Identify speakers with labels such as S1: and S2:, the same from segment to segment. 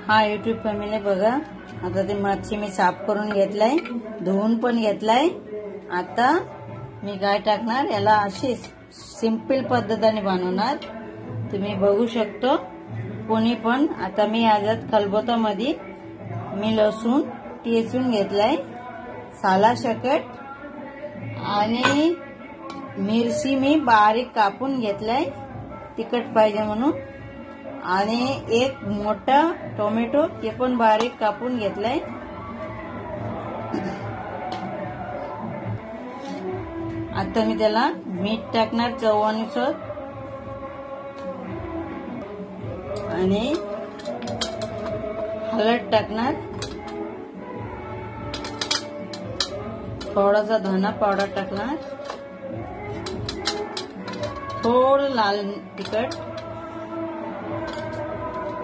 S1: हा YouTube family बघा, आता ती मच्छी मी साफ करून घेतलाय, धुवून पण घेतलाय। आता मी काय टाकणार, याला अशी सिंपल पद्धतीने बनवणार, तुम्ही बघू शकतो कोणी पण। आता मी याच्यात खलबत्त्यामध्ये मी लसूण ठेचून घेतलाय, सालासकट, आणि मिरची मी बारीक कापून घेतलाय तिखट पाहिजे म्हणून, आणि एक मोठा टोमॅटो ते पण बारीक कापून घेतलाय। आता मी त्याला मीठ टाकणार चवीनुसार, आणि हळद टाकणार, थोडासा धना पावडर टाकणार, थोडं लाल तिखट।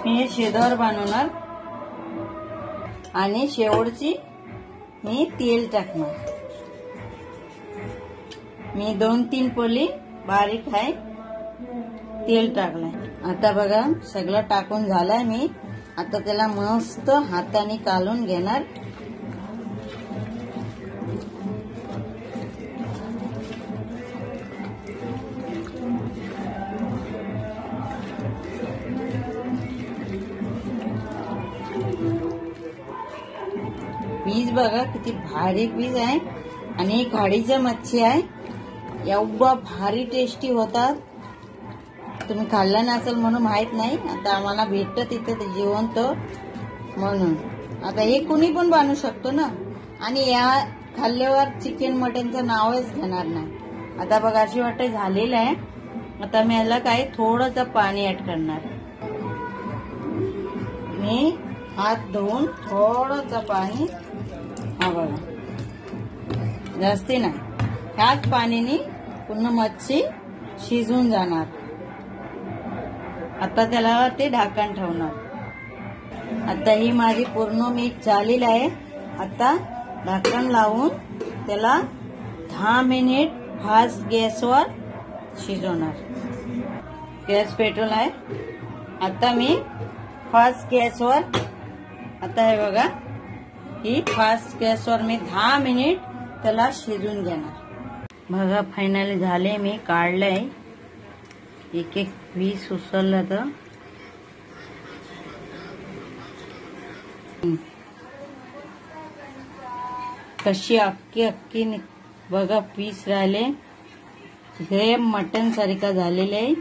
S1: मी शिजवर बनवणार, आणि शेवटची मी तेल टाकणार। मी 2-3 पोली बारीक आहे तेल टाकलंय। आता बघा सगळं टाकून झालंय मी, आता त्याला मस्त हाताने कालून घेणार। पीस बघा किती भारी पीस आहे, आणि खाडीचं मच्छी आहे, एवढा भारी टेस्टी होतात। तुम्ही खाल्लं नसेल म्हणून माहित नाही, आता आम्हाला भेटत तिथं जिवंत म्हणून। आता हे कुणी पण बनवू शकतो ना, आणि या खाल्ल्यावर चिकन मटनचं नावच घेणार नाही। आता बघा अशी वाटत झालेलं आहे, आता मी याला काय थोडंसं पाणी ऍड करणार। मी हात धुवून थोडंसं पाणी, हा बघा जास्ती नाही, ह्याच पाण्याने पूर्ण मच्छी शिजून जाणार। आता त्याला ते ढाकण ठेवणार। आता ही माझी पूर्ण मीठ झालेली आहे, आता ढाकण लावून त्याला 10 मिनिट फास्ट गॅसवर शिजवणार। गॅस पेटवला आहे, आता मी फास्ट गॅसवर, आता हे बघा ही फास्ट गॅसवर मी 10 मिनिट त्याला शिजून घेणार। बघा फायनली झाले, मी काढलंय, एक एक पीस उचललं तर कशी अक्की बघा पीस राहिले, हे मटन सारखा झालेले आहे,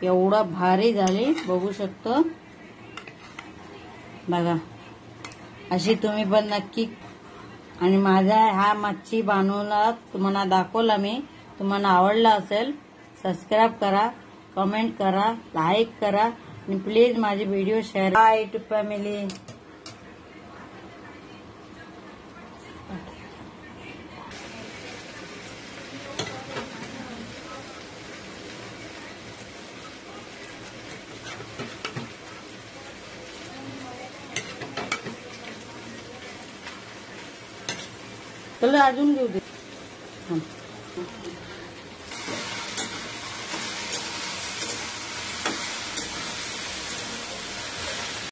S1: एवढा भारी झाले, बघू शकतो बघा। अशी तुम्ही पण नक्की, आणि माझा हा मच्छी बनवला तुम्हाला दाखवला मी, तुम्हाला आवडला असेल सबस्क्राईब करा, कमेंट करा, लाईक करा, आणि प्लीज माझी video share. By two family. चला अजून घेऊ दे।